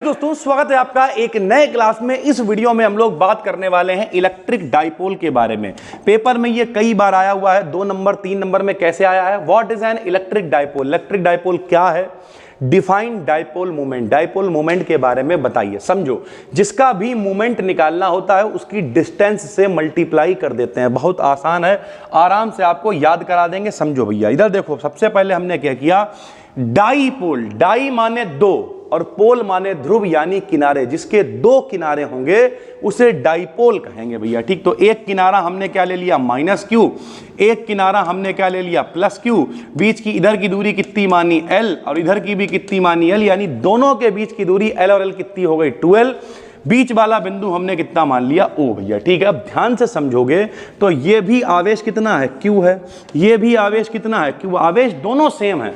दोस्तों स्वागत है आपका एक नए क्लास में। इस वीडियो में हम लोग बात करने वाले हैं इलेक्ट्रिक डाइपोल के बारे में। पेपर में ये कई बार आया हुआ है, 2 नंबर 3 नंबर में कैसे आया है। What is an electric dipole, electric dipole क्या है, define dipole moment, dipole moment के बारे में बताइए। समझो, जिसका भी मोमेंट निकालना होता है उसकी डिस्टेंस से मल्टीप्लाई कर देते हैं। बहुत आसान है, आराम से आपको याद करा देंगे। समझो भैया, इधर देखो, सबसे पहले हमने क्या किया, डाइपोल, डाई माने दो और पोल माने ध्रुव यानी किनारे, जिसके 2 किनारे होंगे उसे डाइपोल कहेंगे भैया। ठीक, तो एक किनारा हमने क्या ले लिया, माइनस क्यू, एक किनारा हमने क्या ले लिया, प्लस क्यू। बीच की इधर की दूरी कितनी मानी, एल, और इधर की भी कितनी मानी, एल, यानी दोनों के बीच की दूरी एल और एल कितनी हो गई, 12। बीच वाला बिंदु हमने कितना मान लिया, ओ भैया। ठीक है, अब ध्यान से समझोगे तो ये भी आवेश कितना है, क्यू है, ये भी आवेश कितना है, क्यू। आवेश दोनों सेम है,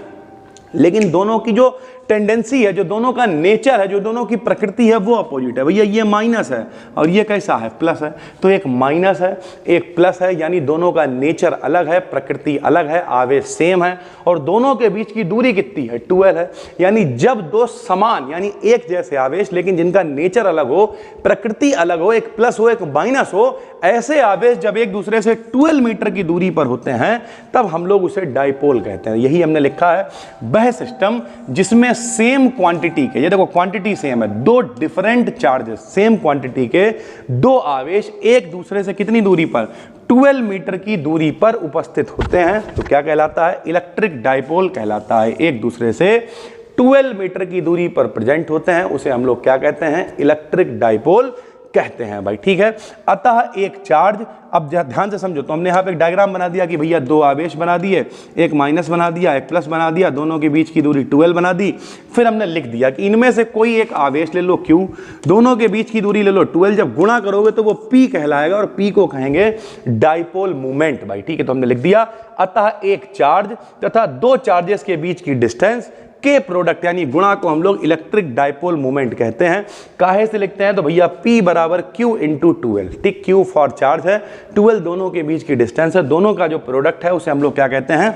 लेकिन दोनों की जो टेंडेंसी है, जो दोनों का नेचर है, जो दोनों की प्रकृति है, वो अपोजिट है भैया। ये माइनस है और ये कैसा है, प्लस है। तो एक माइनस है, एक प्लस है, यानी दोनों का नेचर अलग है, प्रकृति अलग है, आवेश सेम है, और दोनों के बीच की दूरी कितनी है, 12 है। यानी जब दो समान यानी एक जैसे आवेश, लेकिन जिनका नेचर अलग हो, प्रकृति अलग हो, एक प्लस हो एक माइनस हो, ऐसे आवेश जब एक दूसरे से 12 मीटर की दूरी पर होते हैं तब हम लोग उसे डाइपोल कहते हैं। यही हमने लिखा है, वह सिस्टम जिसमें सेम क्वांटिटी के, ये देखो क्वांटिटी सेम है, 2 डिफरेंट चार्जेस, सेम क्वांटिटी के 2 आवेश एक दूसरे से कितनी दूरी पर, 12 मीटर की दूरी पर उपस्थित होते हैं, तो क्या कहलाता है, इलेक्ट्रिक डाइपोल कहलाता है। एक दूसरे से 12 मीटर की दूरी पर प्रेजेंट होते हैं, उसे हम लोग क्या कहते हैं, इलेक्ट्रिक डाइपोल कहते हैं भाई। ठीक है, अतः एक चार्ज, अब ध्यान से समझो, तो हमने यहाँ पे एक डायग्राम बना दिया कि भैया 2 आवेश बना दिए, एक माइनस बना दिया, एक प्लस बना दिया, दोनों के बीच की दूरी 12 बना दी। फिर हमने लिख दिया कि इनमें से कोई एक आवेश ले लो Q, दोनों के बीच की दूरी ले लो 12, जब गुणा करोगे तो वो P कहलाएगा और P को कहेंगे डाइपोल मोमेंट भाई। ठीक है, तो हमने लिख दिया, अतः एक चार्ज तथा 2 चार्जेस के बीच की डिस्टेंस के प्रोडक्ट यानी गुणा को हम लोग इलेक्ट्रिक डाइपोल मोमेंट कहते हैं। काहे से लिखते हैं, तो भैया P बराबर Q इंटू 12। ठीक, Q फॉर चार्ज है, 12 दोनों के बीच की डिस्टेंस है, दोनों का जो प्रोडक्ट है उसे हम लोग क्या कहते हैं,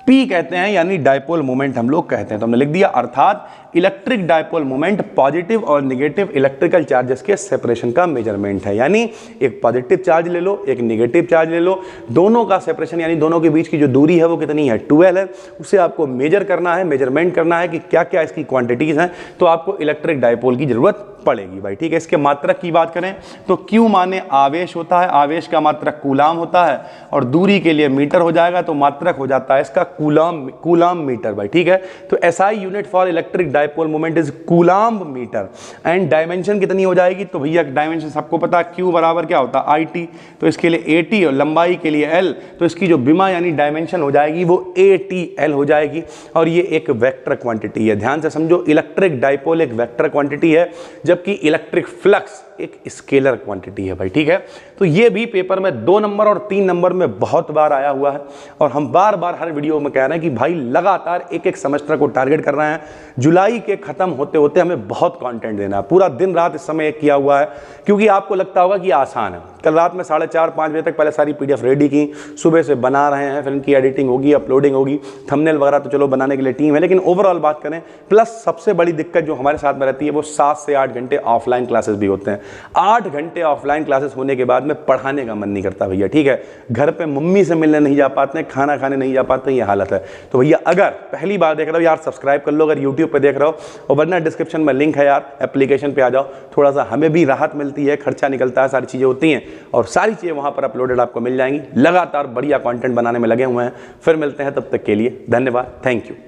P कहते हैं, यानी डाइपोल मोमेंट हम लोग कहते हैं। तो हमने लिख दिया, अर्थात इलेक्ट्रिक डाइपोल मोमेंट पॉजिटिव और नेगेटिव इलेक्ट्रिकल चार्जेस के सेपरेशन का मेजरमेंट है। यानी एक पॉजिटिव चार्ज ले लो, एक नेगेटिव चार्ज ले लो, दोनों का सेपरेशन यानी दोनों के बीच की जो दूरी है वो कितनी है, 12 है, उसे आपको मेजर करना है, मेजरमेंट करना है कि क्या क्या इसकी क्वांटिटीज हैं, तो आपको इलेक्ट्रिक डाइपोल की जरूरत पड़ेगी भाई। ठीक है, इसके मात्रक की बात करें तो Q माने आवेश होता है, आवेश का मात्रक कूलाम होता है, और दूरी के लिए मीटर हो जाएगा, तो मात्रक हो जाता है इसका कूलाम मीटर भाई। ठीक है, तो SI unit for electric dipole moment is coulomb metre. And dimension कितनी हो जाएगी, तो भैया डायमेंशन सबको पता है, Q बराबर क्या होता है, IT, तो इसके लिए AT, और लंबाई के लिए L, तो इसकी जो बिमा यानी डायमेंशन हो जाएगी वो ATL हो जाएगी, और ये एक वेक्टर क्वांटिटी है। ध्यान से समझो, इलेक्ट्रिक डाइपोल एक वेक्टर क्वांटिटी है, जबकि इलेक्ट्रिक फ्लक्स एक स्केलर क्वांटिटी है भाई। ठीक है, तो ये भी पेपर में 2 नंबर और 3 नंबर में बहुत बार आया हुआ है, और हम बार बार हर वीडियो में कह रहे हैं कि भाई लगातार एक सेमेस्टर को टारगेट कर रहे हैं। जुलाई के खत्म होते होते हमें बहुत कंटेंट देना है, पूरा दिन रात इस समय किया हुआ है, क्योंकि आपको लगता होगा कि आसान है। कल रात में 4:30-5 बजे तक पहले सारी PDF रेडी की, सुबह से बना रहे हैं, फिर इनकी एडिटिंग होगी, अपलोडिंग होगी, थंबनेल वगैरह तो चलो बनाने के लिए टीम है, लेकिन ओवरऑल बात करें, प्लस सबसे बड़ी दिक्कत जो हमारे साथ में रहती है वो 7 से 8 घंटे ऑफलाइन क्लासेस भी होते हैं। 8 घंटे ऑफलाइन क्लासेस होने के बाद में पढ़ाने का मन नहीं करता भैया। ठीक है, घर पे मम्मी से मिलने नहीं जा पाते, खाना खाने नहीं जा पाते, ये हालत है। तो भैया अगर पहली बार देख रहे हो यार, सब्सक्राइब कर लो, अगर यूट्यूब पे देख रहे हो, और वरना डिस्क्रिप्शन में लिंक है यार, एप्लीकेशन पे आ जाओ, थोड़ा सा हमें भी राहत मिलती है, खर्चा निकलता है, सारी चीज़ें होती हैं, और सारी चीज़ें वहाँ पर अपलोडेड आपको मिल जाएंगी। लगातार बढ़िया कंटेंट बनाने में लगे हुए हैं। फिर मिलते हैं, तब तक के लिए धन्यवाद, थैंक यू।